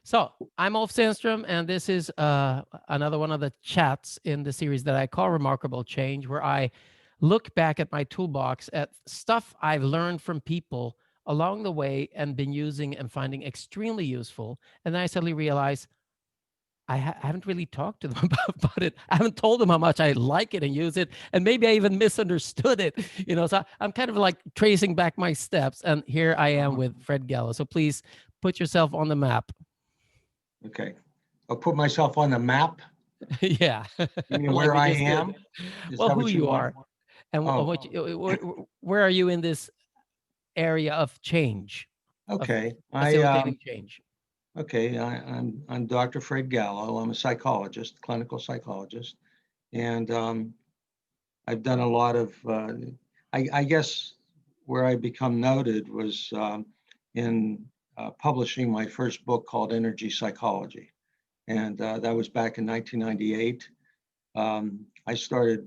So I'm Ulf Sandstrom, and this is another one of the chats in the series that I call Remarkable Change, where I look back at my toolbox at stuff I've learned from people along the way and been using and finding extremely useful. And then I suddenly realize I haven't really talked to them about it. I haven't told them how much I like it and use it. And maybe I even misunderstood it. So I'm kind of like tracing back my steps. And here I am with Fred Gallo. So please put yourself on the map. Okay. I'll put myself on the map. Yeah, You mean like where we I just did. am? Is Well, that who what you you want? are and Oh, where are you in this area of change, of okay. facilitating change? I'm Dr. Fred Gallo. I'm a psychologist, clinical psychologist, and I've done a lot of. I guess where I become noted was in publishing my first book called Energy Psychology, and that was back in 1998. I started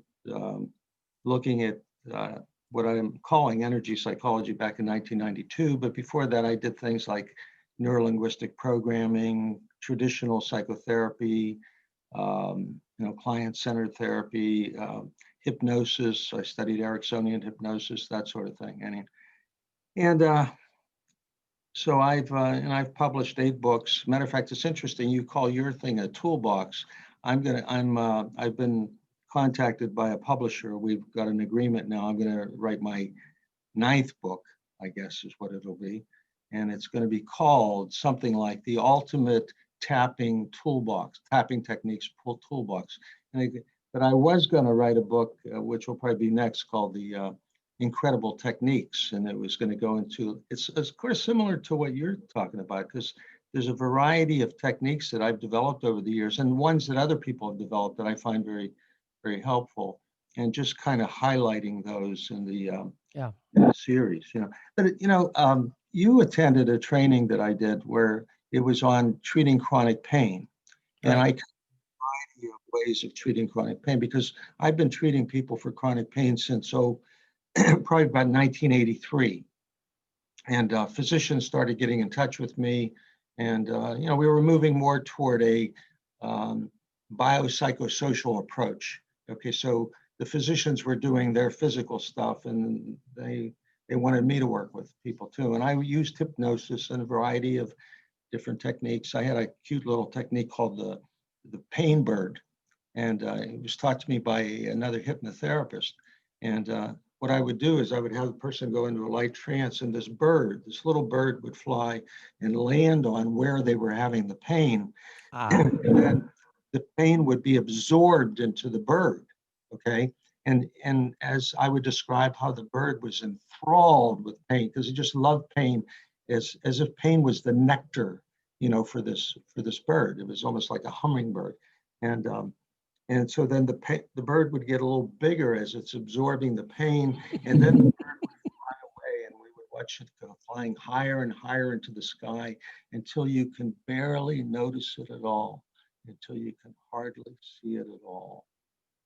looking at uh, what I'm calling energy psychology back in 1992. But before that, I did things like neurolinguistic programming, traditional psychotherapy, client-centered therapy, hypnosis. I studied Ericksonian hypnosis, that sort of thing. And so I've published 8 books. Matter of fact, it's interesting. You call your thing a toolbox. I've been contacted by a publisher. We've got an agreement now. I'm gonna write my 9th book, I guess is what it'll be, and it's going to be called something like the ultimate tapping toolbox, tapping techniques toolbox. But I was going to write a book, which will probably be next, called the Incredible Techniques, and it was going to go into it's of course similar to what you're talking about because there's a variety of techniques that I've developed over the years and ones that other people have developed that I find very, very helpful, and just kind of highlighting those Yeah. in the series. But you attended a training that I did where it was on treating chronic pain, and Right. I ways of treating chronic pain because I've been treating people for chronic pain since probably about 1983. And physicians started getting in touch with me, and we were moving more toward a um, biopsychosocial approach. Okay, so the physicians were doing their physical stuff, and they wanted me to work with people too. And I used hypnosis and a variety of different techniques. I had a cute little technique called the pain bird, and it was taught to me by another hypnotherapist. And what I would do is I would have the person go into a light trance, and this little bird would fly and land on where they were having the pain, Ah, and then the pain would be absorbed into the bird. Okay. And as I would describe how the bird was enthralled with pain because he just loved pain, as if pain was the nectar, for this bird. It was almost like a hummingbird, and and so then the bird would get a little bigger as it's absorbing the pain, and then the bird would fly away, and we would watch it go flying higher and higher into the sky until you can barely notice it at all, until you can hardly see it at all.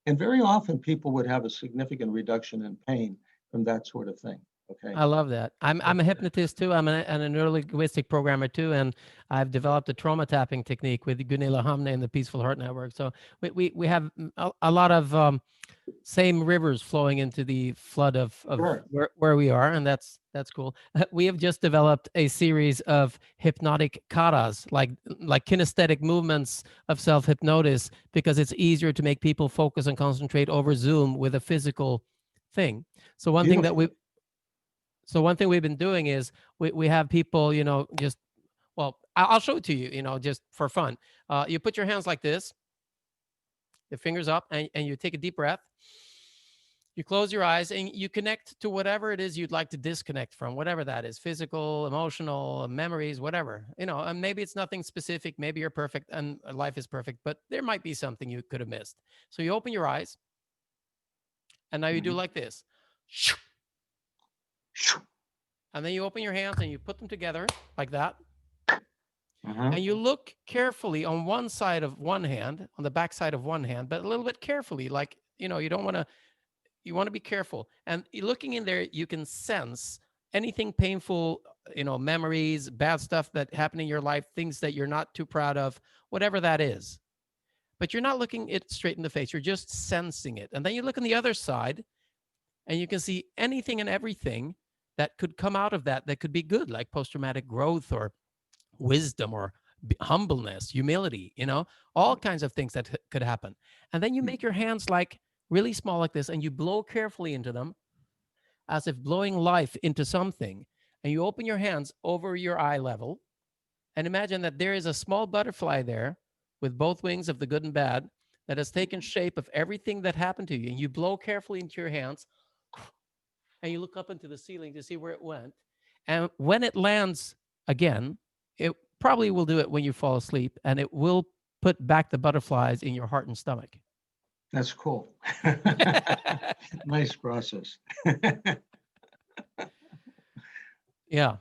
And very often people would have a significant reduction in pain from that sort of thing. Okay. I love that. I'm a hypnotist too. I'm a neurolinguistic programmer too, and I've developed a trauma tapping technique with Gunilla Hamne and the Peaceful Heart Network. So we have a lot of same rivers flowing into the flood of Sure. where we are, and that's cool. We have just developed a series of hypnotic katas, like kinesthetic movements of self hypnosis, because it's easier to make people focus and concentrate over Zoom with a physical thing. So one thing that Beautiful. we so one thing we've been doing is we have people, just well, I'll show it to you, just for fun. You put your hands like this, the fingers up, and you take a deep breath. You close your eyes and you connect to whatever it is you'd like to disconnect from, whatever that is, physical, emotional, memories, whatever. And maybe it's nothing specific. Maybe you're perfect and life is perfect, but there might be something you could have missed. So you open your eyes and now you do Mhm. like this. And then you open your hands and you put them together like that. Uh-huh. And you look carefully on one side of one hand, on the back side of one hand, but a little bit carefully, like, you don't want to, you want to be careful. And looking in there, you can sense anything painful memories, bad stuff that happened in your life, things that you're not too proud of, whatever that is. But you're not looking it straight in the face. You're just sensing it. And then you look on the other side and you can see anything and everything that could come out of that that could be good, like post-traumatic growth or wisdom or humbleness, humility, all kinds of things that could happen. And then you make your hands like really small like this and you blow carefully into them as if blowing life into something. And you open your hands over your eye level and imagine that there is a small butterfly there with both wings of the good and bad that has taken shape of everything that happened to you. And you blow carefully into your hands and you look up into the ceiling to see where it went. And when it lands again, it probably will do it when you fall asleep, and it will put back the butterflies in your heart and stomach. That's cool. Nice process. Yeah,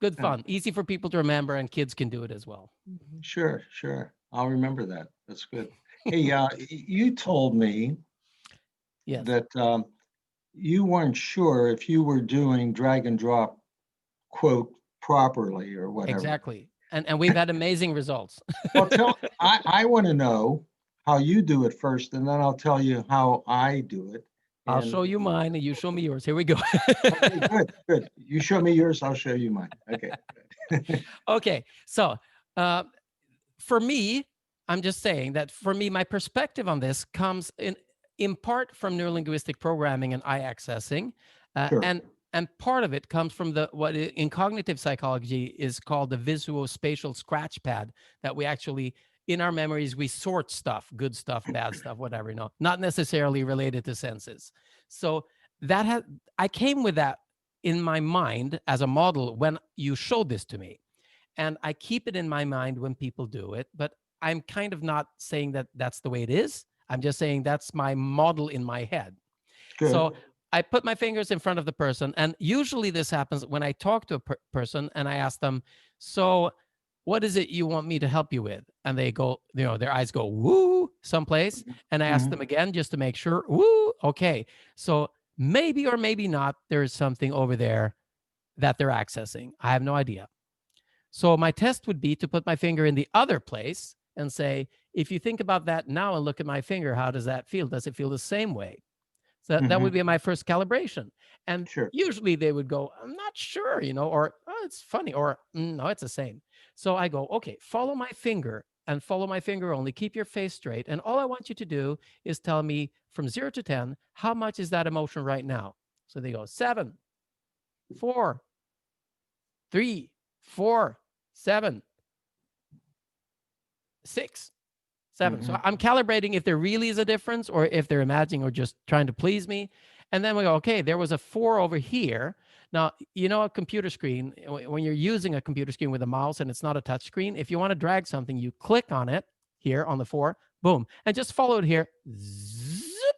good fun. Easy for people to remember, and kids can do it as well. Sure, sure. I'll remember that. That's good. Hey, you told me Yes. that you weren't sure if you were doing drag and drop quote properly or whatever. Exactly. And we've had amazing results. Well, I want to know how you do it first, and then I'll tell you how I do it. I'll And show you mine, and you show me yours. Here we go. okay, good, good. You show me yours, I'll show you mine. Okay. Okay. So for me, I'm just saying that for me, my perspective on this comes in part from neurolinguistic programming and eye accessing, Sure. and part of it comes from what in cognitive psychology is called the visuospatial scratch pad, that we actually in our memories we sort stuff, good stuff, bad stuff, whatever, not necessarily related to senses. So I came with that in my mind as a model when you showed this to me, and I keep it in my mind when people do it, but I'm kind of not saying that that's the way it is. I'm just saying that's my model in my head. Good. So I put my fingers in front of the person, and usually this happens when I talk to a person and I ask them, so what is it you want me to help you with? And they go, their eyes go, woo, someplace. And I ask them again just to make sure, woo, okay. So maybe or maybe not, there's something over there that they're accessing. I have no idea. So my test would be to put my finger in the other place and say, if you think about that now and look at my finger, how does that feel? Does it feel the same way? So that would be my first calibration. And Sure. usually they would go, I'm not sure, or, oh, it's funny, or no, it's the same. So I go, okay, follow my finger and follow my finger only. Keep your face straight. And all I want you to do is tell me from 0 to 10, how much is that emotion right now? So they go 7, 4, 3, 4, 7, 6, 7. So I'm calibrating if there really is a difference or if they're imagining or just trying to please me. And then we go, okay, there was a 4 over here. Now, a computer screen, when you're using a computer screen with a mouse and it's not a touch screen, if you want to drag something, you click on it here on the 4, boom, and just follow it here, zip,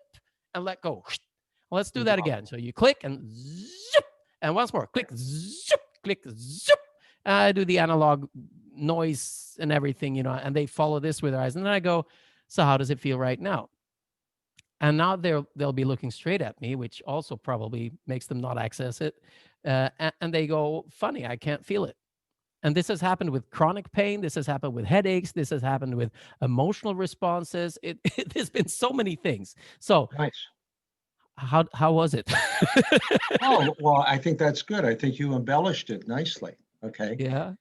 and let go. Well, let's do that again. So you click and zip, and once more, click, zip, click, zip. I do the analog noise and everything, and they follow this with their eyes. And then I go, so how does it feel right now? And now they'll be looking straight at me, which also probably makes them not access it. And they go, funny, I can't feel it. And this has happened with chronic pain. This has happened with headaches. This has happened with emotional responses. There's been so many things. So nice. How was it? Oh, well, I think that's good. I think you embellished it nicely. Okay. Yeah.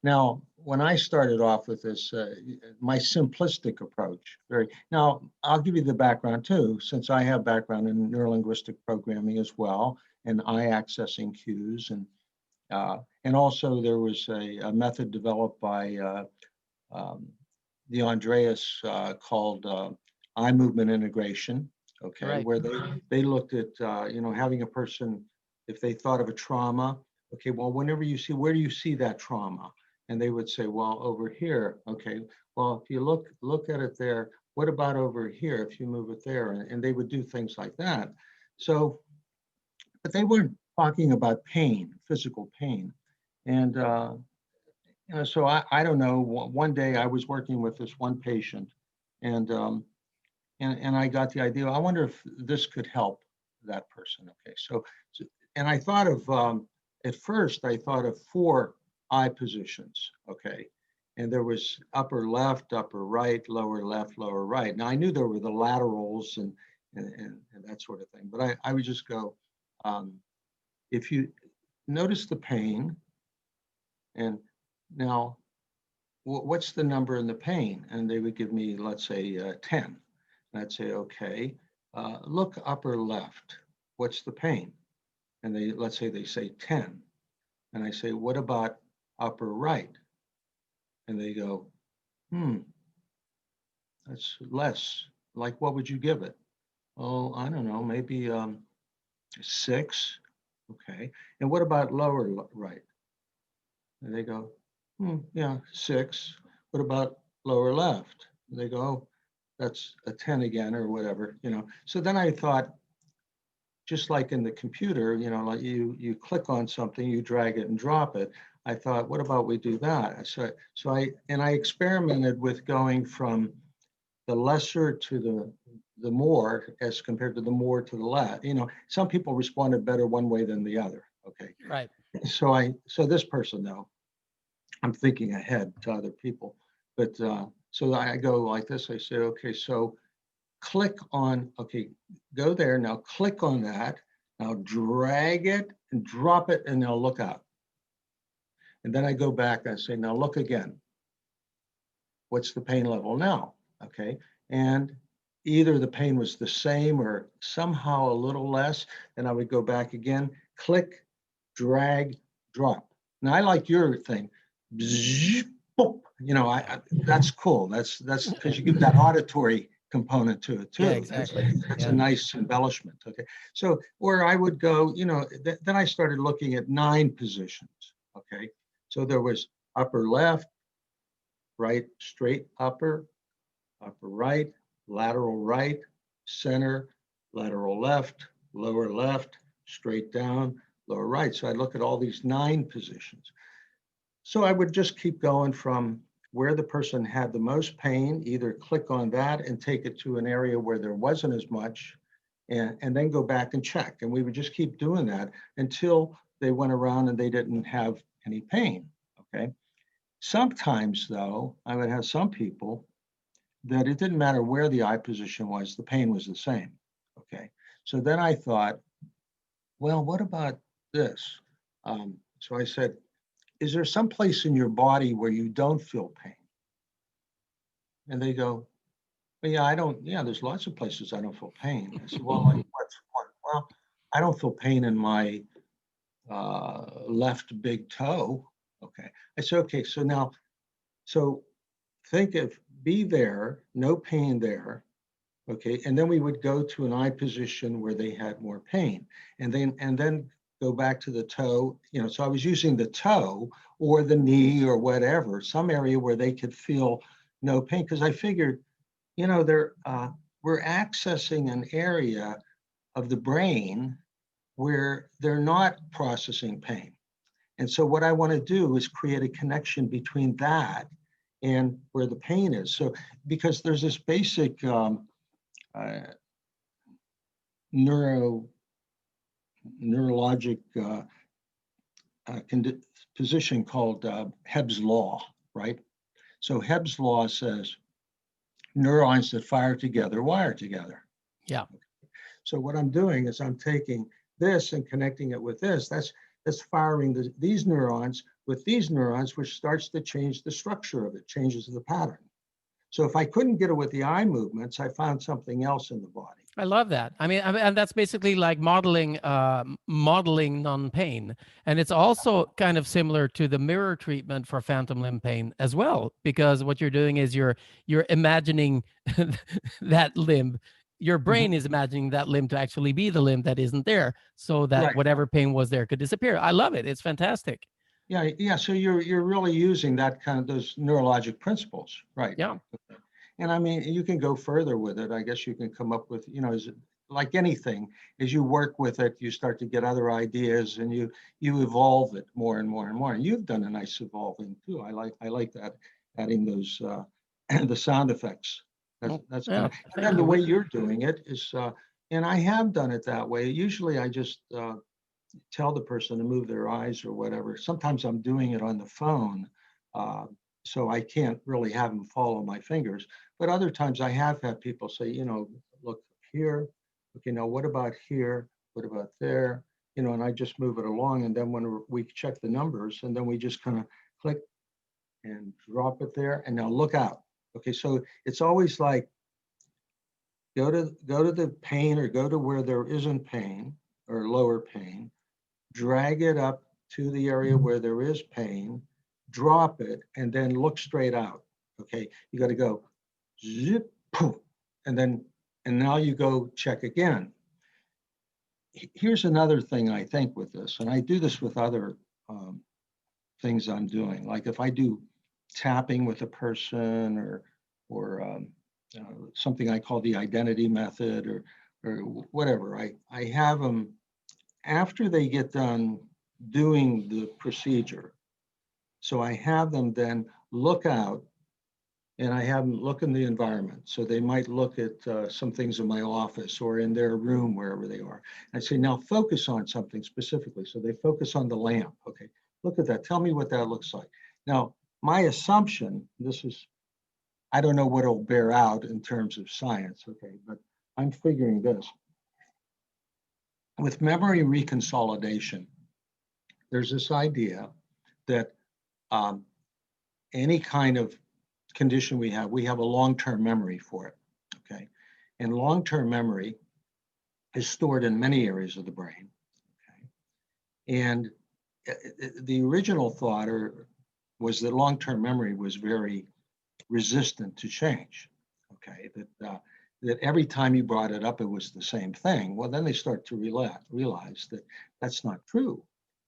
Now, when I started off with this, my simplistic approach, now I'll give you the background too, since I have background in neurolinguistic programming as well, and eye accessing cues, and also there was a method developed by the Andreas called eye movement integration. Okay, Right. where they looked at having a person, if they thought of a trauma, okay, well, whenever you see, where do you see that trauma? And they would say, well, over here. Okay, well, if you look at it there, what about over here if you move it there? And they would do things like that. So, but they weren't talking about pain, physical pain. And so I don't know. One day I was working with this one patient, and I got the idea. I wonder if this could help that person. Okay, so and I thought of at first I thought of 4 eye positions, okay? And there was upper left, upper right, lower left, lower right. Now I knew there were the laterals and that sort of thing, but I would just go, um, if you notice the pain, and now what's the number in the pain? And they would give me, let's say, 10. And I'd say, okay, look upper left. What's the pain? And let's say they say 10. And I say, what about upper right? And they go, that's less. Like, what would you give it? Oh, I don't know, maybe 6. Okay. And what about lower right? And they go, yeah, 6. What about lower left? And they go, oh, that's a 10 again or whatever, you know. So then I thought, just like in the computer, you know, like you click on something, you drag it and drop it. I thought, what about we do that? So I experimented with going from the lesser to the more as compared to the more to the less. You know, some people responded better one way than the other. Okay. Right. So this person though, I'm thinking ahead to other people, but so I go like this. I say, okay, so click on, okay, go there now, click on that. Now drag it and drop it and now look up. And then I go back and I say, now look again. What's the pain level now? Okay. And either the pain was the same or somehow a little less. And I would go back again, click, drag, drop. Now I like your thing. Bzz, boop. You know, that's cool. That's because you give that auditory component to it too. Yeah, exactly. That's Yeah. a nice embellishment. Okay. So where I would go, you know, then I started looking at 9 positions. Okay. So there was upper left, right, straight upper, upper right, lateral right, center, lateral left, lower left, straight down, lower right. So I look at all these 9 positions. So I would just keep going from where the person had the most pain, either click on that and take it to an area where there wasn't as much, and then go back and check. And we would just keep doing that until they went around and they didn't have any pain, okay? Sometimes though, I would have some people that it didn't matter where the eye position was, the pain was the same, okay? So then I thought, well, what about this? So I said, is there some place in your body where you don't feel pain? And they go, well, yeah, I don't, yeah, there's lots of places I don't feel pain. I said, well, like what's one? Well, I don't feel pain in my left big toe. Okay. I said, okay, so now, so think of, be there, no pain there. Okay. And then we would go to an eye position where they had more pain. And then go back to the toe, you know, so I was using the toe or the knee or whatever, some area where they could feel no pain. Because I figured, you know, we're accessing an area of the brain where they're not processing pain. And so what I want to do is create a connection between that and where the pain is. So because there's this basic neurologic position called Hebb's law, right? So Hebb's law says neurons that fire together wire together. Yeah. So what I'm doing is I'm taking this and connecting it with this. That's firing these neurons with these neurons, which starts to change the structure of it, changes the pattern. So if I couldn't get it with the eye movements, I found something else in the body. I love that. I mean, and that's basically like modeling non-pain. And it's also kind of similar to the mirror treatment for phantom limb pain as well, because what you're doing is you're imagining that limb. Your brain is imagining that limb to actually be the limb that isn't there, so that Right. whatever pain was there could disappear. I love it. It's fantastic. Yeah. So you're really using that kind of those neurologic principles, right? Yeah. And I mean, you can go further with it. I guess you can come up with, you know, like anything, as you work with it, you start to get other ideas and you evolve it more and more and more. And you've done a nice evolving too. I like that, adding those the sound effects. That's Yeah, kind of, and then the way you're doing it is, and I have done it that way. Usually I just tell the person to move their eyes or whatever. Sometimes I'm doing it on the phone, uh, so I can't really have them follow my fingers. But other times I have had people say, look here. Okay, now what about here? What about there? And I just move it along. And then when we check the numbers, and then we just kind of click and drop it there. And now look out. Okay, so it's always like go to the pain, or go to where there isn't pain or lower pain, drag it up to the area where there is pain, drop it, and then look straight out. Okay, you got to go zip, poof, and now you go check again. Here's another thing I think with this, and I do this with other things I'm doing. Like if I do tapping with a person, or something I call the identity method, or whatever, I have them after they get done doing the procedure. So I have them then look out, and I have them look in the environment. So they might look at some things in my office or in their room, wherever they are. And I say, now focus on something specifically. So they focus on the lamp. Okay, look at that. Tell me what that looks like. Now, my assumption, I don't know what it'll bear out in terms of science, okay, but I'm figuring this. With memory reconsolidation, there's this idea that any kind of condition we have a long-term memory for it, okay? And long-term memory is stored in many areas of the brain, okay? And the original thought was that long-term memory was very resistant to change, okay? That every time you brought it up, it was the same thing. Well, then they start to realize that that's not true,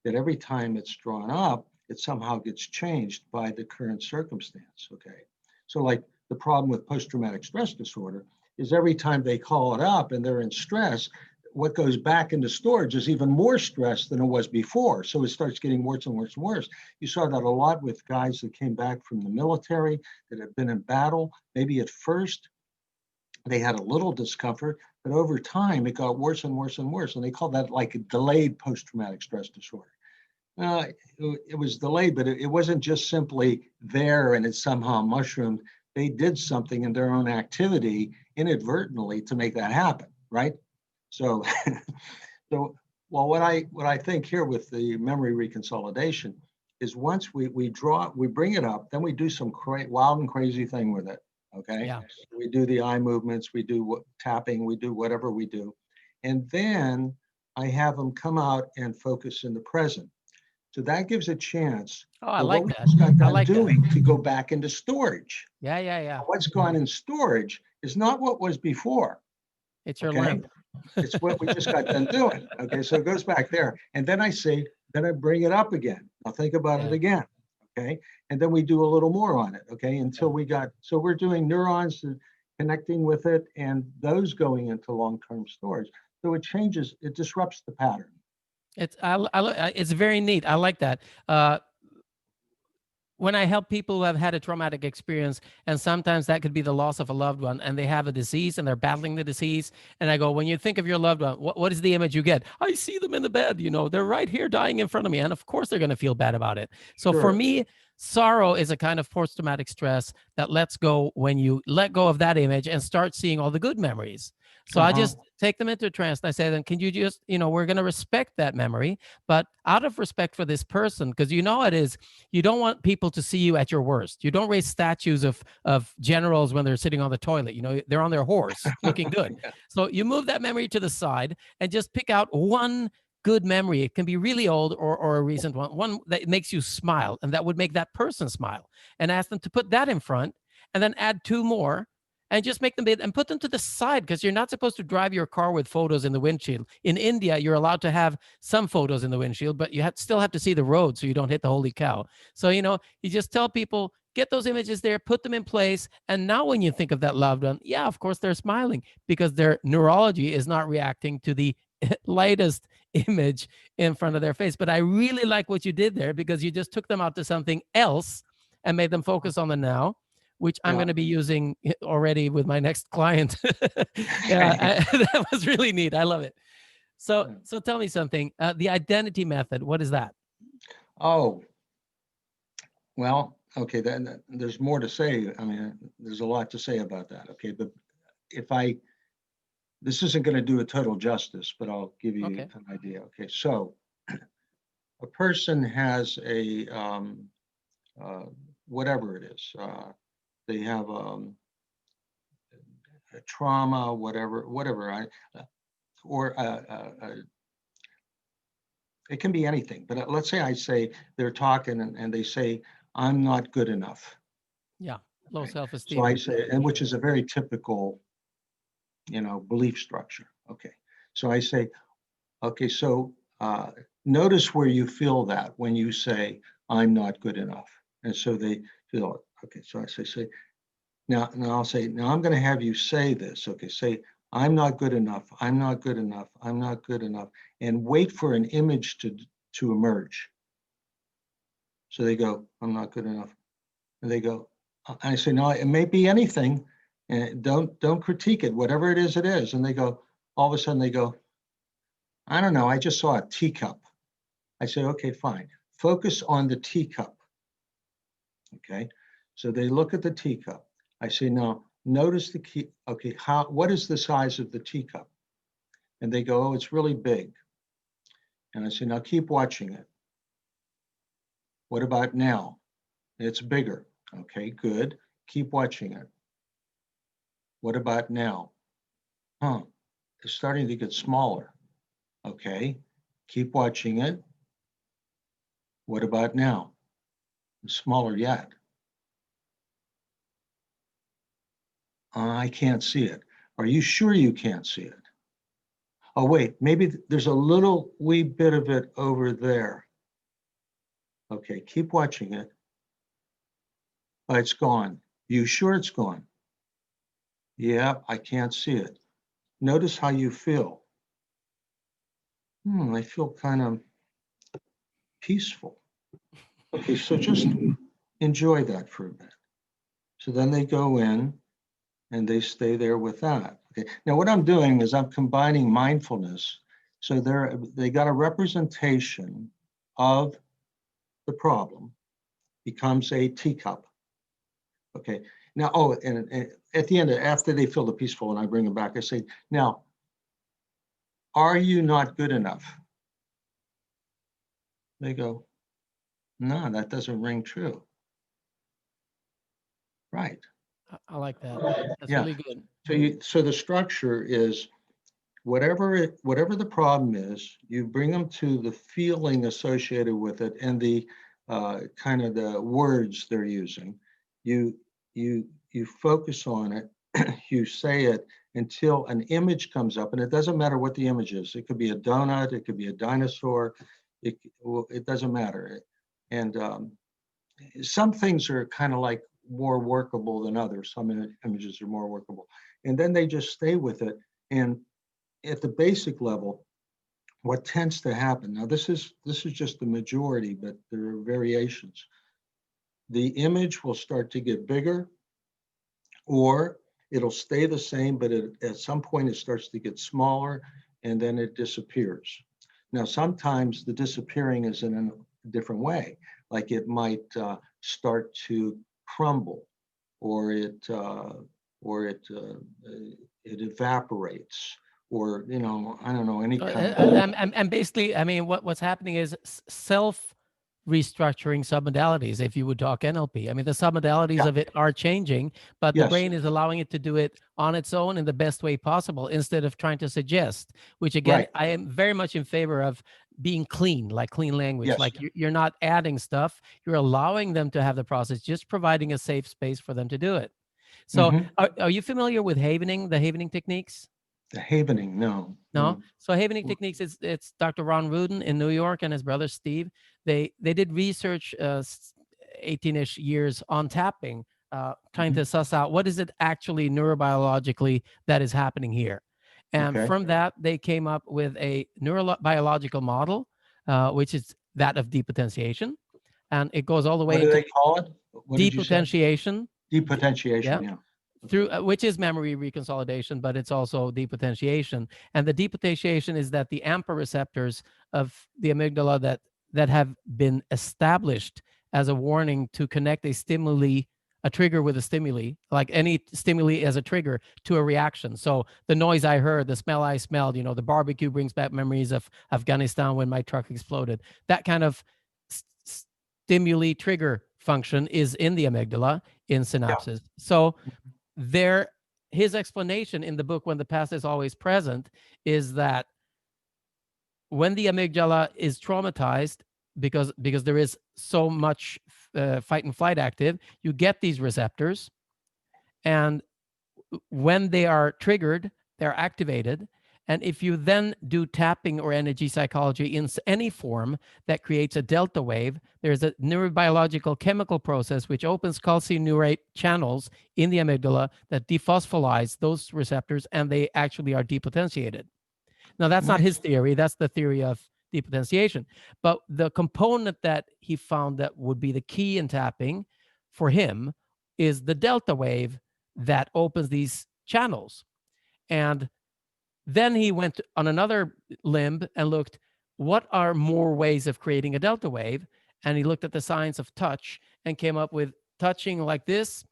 that every time it's drawn up, it somehow gets changed by the current circumstance, okay? So like the problem with post-traumatic stress disorder is every time they call it up and they're in stress, what goes back into storage is even more stress than it was before. So it starts getting worse and worse and worse. You saw that a lot with guys that came back from the military that had been in battle. Maybe at first they had a little discomfort, but over time it got worse and worse and worse. And they call that like a delayed post-traumatic stress disorder. It was delayed, but it wasn't just simply there and it somehow mushroomed. They did something in their own activity inadvertently to make that happen, right? So, so well, what I think here with the memory reconsolidation is once we bring it up, then we do some wild and crazy thing with it. Okay, Yeah. we do the eye movements, we do tapping, we do whatever we do, and then I have them come out and focus in the present. So that gives a chance Oh, I for what like we that. just got I done like that. doing to go back into storage. Yeah, yeah, yeah. What's gone in storage is not what was before. It's your Okay, lamp. it's what we just got done doing. Okay, so it goes back there, and then I bring it up again. Now think about it Yeah. again. Okay, and then we do a little more on it. Okay, until Yeah. so we're doing neurons connecting with it, and those going into long-term storage. So it disrupts the pattern. It's very neat. I like that. When I help people who have had a traumatic experience, and sometimes that could be the loss of a loved one, and they have a disease and they're battling the disease, and I go, when you think of your loved one, what is the image you get? I see them in the bed, they're right here dying in front of me, and of course they're going to feel bad about it. So for Sure. me, sorrow is a kind of post-traumatic stress that lets go when you let go of that image and start seeing all the good memories. So I Uh-huh. just take them into a trance and I say, then can you just, we're going to respect that memory, but out of respect for this person, because it is, you don't want people to see you at your worst. You don't raise statues of generals when they're sitting on the toilet. They're on their horse looking good. Yeah. So you move that memory to the side and just pick out one good memory. It can be really old or a recent one that makes you smile, and that would make that person smile, and ask them to put that in front, and then add two more, and just make them big and put them to the side, because you're not supposed to drive your car with photos in the windshield. In India, you're allowed to have some photos in the windshield, but you still have to see the road so you don't hit the holy cow. So, you just tell people, get those images there, put them in place. And now when you think of that loved one, yeah, of course they're smiling because their neurology is not reacting to the lightest image in front of their face. But I really like what you did there, because you just took them out to something else and made them focus on the now, which I'm Yeah. going to be using already with my next client. Yeah, that was really neat. I love it. So tell me something. The identity method, what is that? Oh, well, okay, then there's more to say. I mean, there's a lot to say about that. Okay, but if I, this isn't going to do it total justice, but I'll give you Okay. an idea. Okay, so a person has a uh, whatever it is. They have a trauma, whatever. Or it can be anything. But let's say I say they're talking and they say, "I'm not good enough." Yeah. Low Okay, so self-esteem. I say, and which is a very typical, belief structure. Okay, so I say, okay, so notice where you feel that when you say, "I'm not good enough," and so they feel it. Okay, so I say, now I'll say, now I'm going to have you say this. Okay, say, "I'm not good enough. I'm not good enough. I'm not good enough," and wait for an image to emerge. So they go, "I'm not good enough," and they go, I say, "No, it may be anything, and don't critique it. Whatever it is." And they go, all of a sudden they go, "I don't know. I just saw a teacup." I say, "Okay, fine. Focus on the teacup." Okay. So they look at the teacup. I say, "Now notice the key. Okay, what is the size of the teacup?" And they go, "Oh, it's really big." And I say, "Now keep watching it. What about now?" "It's bigger." "Okay, good. Keep watching it. What about now?" "Huh, it's starting to get smaller." "Okay, keep watching it. What about now?" "It's smaller yet." "I can't see it." "Are you sure you can't see it?" "Oh, wait, maybe there's a little wee bit of it over there." "Okay, keep watching it." "Oh, it's gone." "You sure it's gone?" "Yeah, I can't see it." "Notice how you feel." I feel kind of peaceful." "Okay, so just enjoy that for a bit." So then they go in and they stay there with that. Okay. Now what I'm doing is I'm combining mindfulness. So they got a representation of the problem, becomes a teacup. Okay. Now, and at the end, after they feel the peaceful, and I bring them back, I say, "Now, are you not good enough?" They go, "No, that doesn't ring true." Right. I like that. That's Yeah. really good. So the structure is whatever the problem is, you bring them to the feeling associated with it and the kind of the words they're using. You you focus on it. You say it until an image comes up, and it doesn't matter what the image is. It could be a donut, it could be a dinosaur. It doesn't matter. And some things are kind of like more workable than others. Some images are more workable, and then they just stay with it. And at the basic level, what tends to happen, now this is just the majority, but there are variations. The image will start to get bigger, or it'll stay the same, but at some point it starts to get smaller, and then it disappears. Now, sometimes the disappearing is in a different way, like it might start to crumble, or it evaporates, or I don't know, any kind of. And basically, I mean, what's happening is self restructuring submodalities. If you would talk NLP, I mean, the submodalities Yeah. of it are changing, but the Yes. brain is allowing it to do it on its own in the best way possible instead of trying to suggest. Which again, Right. I am very much in favor of being clean, like clean language. Yes. Like you're not adding stuff; you're allowing them to have the process, just providing a safe space for them to do it. So, Hmm. are you familiar with havening, the havening techniques? The havening, no, No. no. So havening techniques, it's Dr. Ron Rudin in New York and his brother Steve. They did research 18-ish years on tapping, trying Mhm. to suss out what is it actually neurobiologically that is happening here. And Okay. from that, they came up with a neurobiological model, which is that of depotentiation. And it goes all the What way do into they call it? What did you say? depotentiation. Depotentiation, Yeah. yeah. through which is memory reconsolidation, but it's also depotentiation. And the depotentiation is that the AMPA receptors of the amygdala that have been established as a warning to connect a trigger with a stimuli, like any stimuli as a trigger to a reaction. So the noise I heard, the smell I smelled, the barbecue brings back memories of Afghanistan when my truck exploded. That kind of stimuli trigger function is in the amygdala in synapses. So his explanation in the book, When the Past is Always Present, is that when the amygdala is traumatized, because there is so much fight and flight active, you get these receptors, and when they are triggered, they're activated. And if you then do tapping or energy psychology in any form that creates a delta wave, there's a neurobiological chemical process which opens calcineurate channels in the amygdala that dephosphorylize those receptors, and they actually are depotentiated. Now, that's not his theory. That's the theory of depotentiation. But the component that he found that would be the key in tapping for him is the delta wave that opens these channels. And then he went on another limb and looked, what are more ways of creating a delta wave? And he looked at the science of touch and came up with touching like this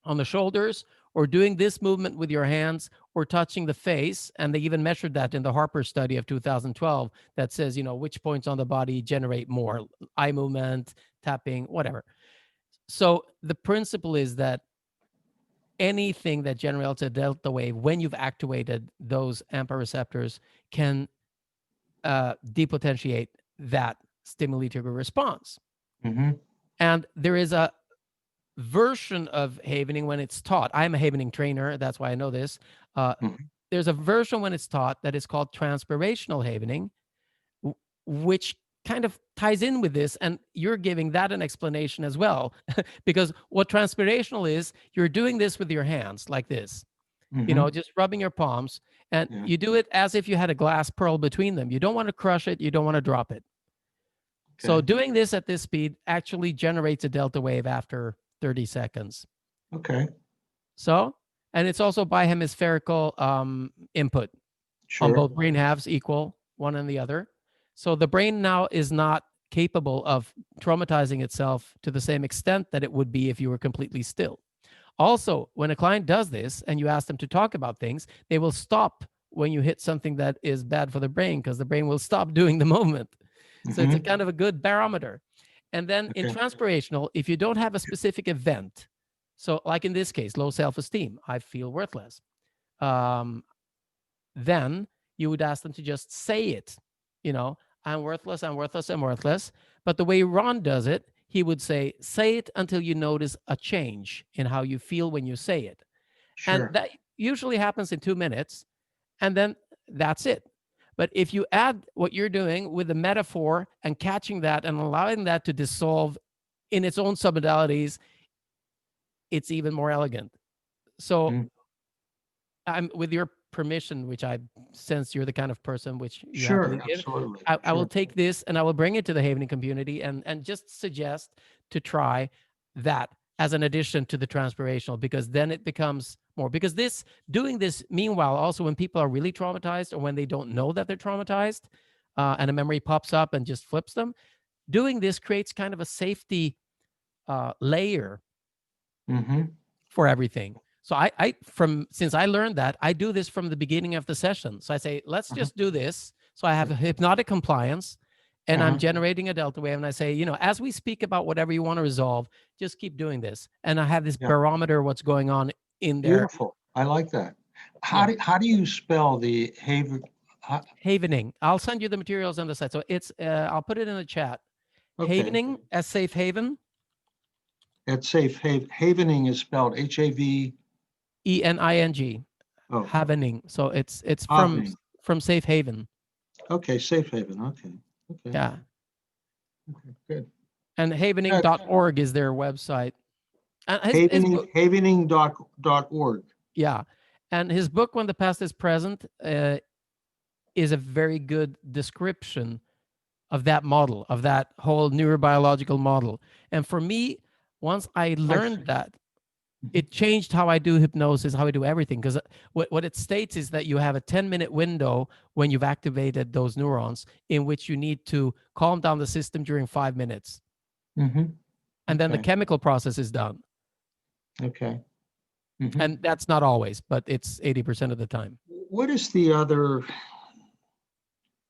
on the shoulders, or doing this movement with your hands, or touching the face. And they even measured that in the Harper study of 2012 that says, which points on the body generate more eye movement, tapping, whatever. So the principle is that anything that generates a delta wave, when you've activated those AMPA receptors, can depotentiate that stimuli trigger response. Mm-hmm. And there is a version of havening when it's taught. I'm a havening trainer. That's why I know this. There's a version when it's taught that is called transpirational havening, which kind of ties in with this. And you're giving that an explanation as well, because what transpirational is, you're doing this with your hands like this, just rubbing your palms, and you do it as if you had a glass pearl between them. You don't want to crush it. You don't want to drop it. Okay. So doing this at this speed actually generates a delta wave after 30 seconds. Okay. So, and it's also bihemispherical input. Sure. On both brain halves equal, one and the other. So the brain now is not capable of traumatizing itself to the same extent that it would be if you were completely still. Also, when a client does this and you ask them to talk about things, they will stop when you hit something that is bad for the brain, because the brain will stop doing the movement. So it's a kind of a good barometer. And then in transpirational, if you don't have a specific event, so like in this case, low self-esteem, I feel worthless, then you would ask them to just say it, I'm worthless, I'm worthless, I'm worthless. But the way Ron does it, he would say it until you notice a change in how you feel when you say it. Sure. And that usually happens in 2 minutes, and then that's it. But if you add what you're doing with the metaphor and catching that and allowing that to dissolve in its own submodalities, it's even more elegant. So I'm, with your permission, which I sense you're the kind of person which you sure, absolutely. I will take this and I will bring it to the havening community and just suggest to try that as an addition to the transpirational, because then it becomes more, because doing this meanwhile, also when people are really traumatized or when they don't know that they're traumatized and a memory pops up and just flips them, doing this creates kind of a safety layer for everything. So since I learned that, I do this from the beginning of the session. So I say, let's just do this. So I have a hypnotic compliance, and I'm generating a delta wave. And I say, as we speak about whatever you want to resolve, just keep doing this. And I have this barometer, what's going on in there. Beautiful. I like that. How do you spell the havening? I'll send you the materials on the site. So it's, I'll put it in the chat. Okay. Havening, as safe haven. At safe haven. Havening is spelled H-A-V. E-N-I-N-G. Oh. Havening. So it's from safe haven. Okay, safe haven. Okay. Yeah. Okay, good. And havening.org is their website. And havening.org. Yeah. And his book, When the Past is Present, is a very good description of that model, of that whole neurobiological model. And for me, once I learned that, it changed how I do hypnosis, how I do everything. Because what it states is that you have a 10-minute window when you've activated those neurons in which you need to calm down the system during 5 minutes. Mm-hmm. And then the Okay. chemical process is done. Okay. Mm-hmm. And that's not always, but it's 80% of the time. What is the other?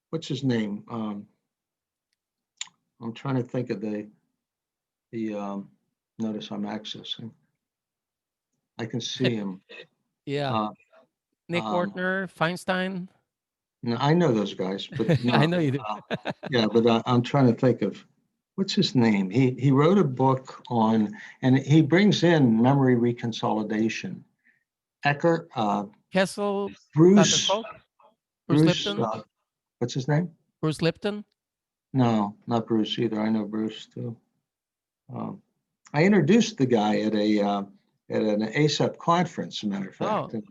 What's his name? I'm trying to think of the. Notice I'm accessing. I can see him. Yeah. Uh, Nick um, Ortner, Feinstein. no, I know those guys, but I no. know you do. Yeah, but I'm trying to think of what's his name. He wrote a book on, and he brings in memory reconsolidation. Ecker, Kessel, Dr. Bruce, Koch, Bruce Bruce. Lipton, What's his name? Bruce Lipton. No, not Bruce either. I know Bruce too. Um, I introduced the guy at an ASAP conference, as a matter of fact, Oh,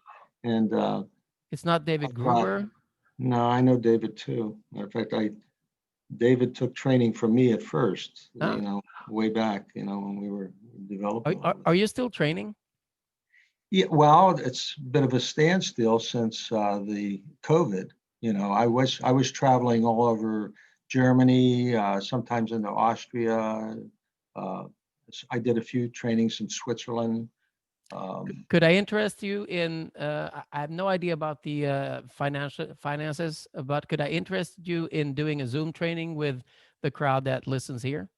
and it's not David Gruber. no, I know David too. Matter of fact, David took training from me at first, Ah, way back, when we were developing all are this. you still training? Yeah, well, it's a bit of a standstill since the COVID. I was traveling all over Germany, sometimes into Austria. Uh, I did a few trainings in Switzerland. Could I interest you in? I have no idea about the finances, but could I interest you in doing a Zoom training with the crowd that listens here?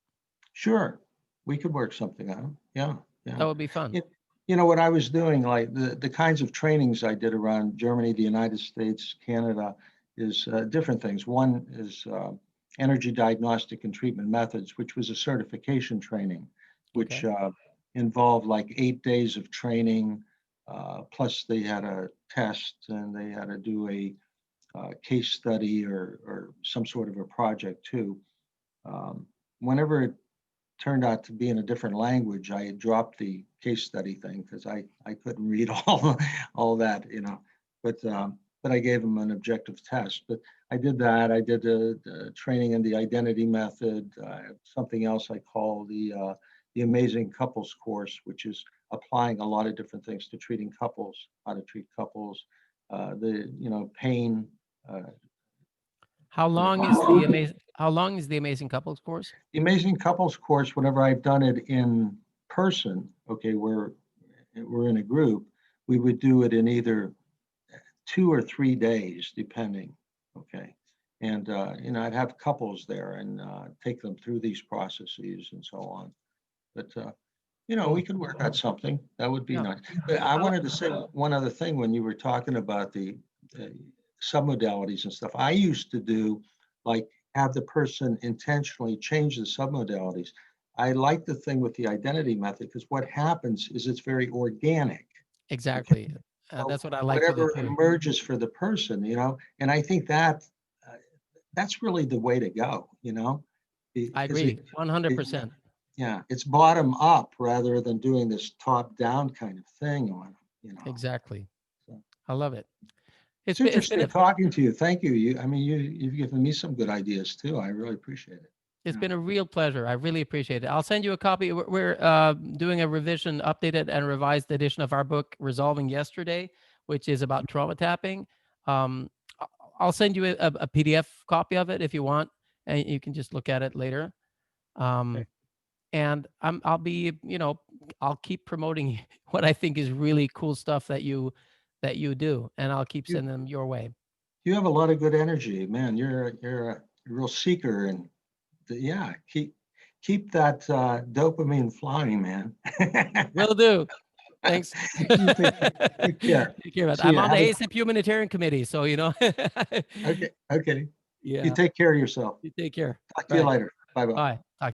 Sure, we could work something out. Yeah, yeah. That would be fun. What I was doing, like the kinds of trainings I did around Germany, the United States, Canada, is different things. One is energy diagnostic and treatment methods, which was a certification training, which Okay. involved like 8 days of training, plus they had a test and they had to do a case study or some sort of a project too. Whenever it turned out to be in a different language, I had dropped the case study thing because I couldn't read all that. But I gave them an objective test. But I did that. I did the training in the identity method. Something else I call the Amazing Couples course, which is applying a lot of different things to treating couples, how to treat couples, the pain. How long is the amazing? How long is the Amazing Couples course? The Amazing Couples course, whenever I've done it in person, okay, we're in a group, we would do it in either 2 or 3 days, depending. Okay. And, I'd have couples there and take them through these processes and so on. But, we Cool. could work out something. That would be Yeah. nice. But I I'll- wanted to say one other thing when you were talking about the submodalities and stuff. I used to do like have the person intentionally change the submodalities. I like the thing with the identity method because what happens is it's very organic. Okay. Exactly. So That's what I like with it whatever too. emerges for the person, and I think uh, that's really the way to go, I because agree, it 100%. yeah, it's bottom up rather than doing this top down kind of thing Exactly. So I love it. it's It's been interesting a talking to you. Thank you. You've given me some good ideas too. I really appreciate it. It's Yeah. been a real pleasure. I really appreciate it. I'll send you a copy. We're doing a revision, updated and revised edition of our book, Resolving Yesterday, which is about trauma tapping. Um, I- I'll send you a PDF copy of it if you want, and you can just look at it later. Okay. Um, and I'll be, I'll keep promoting what I think is really cool stuff that you do, and I'll keep You sending them your way. you have a lot of good energy, man. You're a real seeker, and yeah, keep that dopamine flying, man. Will do. Thanks. You take care. Take care, man. See I'm you. on the ASAP Humanitarian Committee, so Okay. Okay. You Yeah. take care of yourself. You take care. Talk to All you right. later. Bye bye. Bye. Talk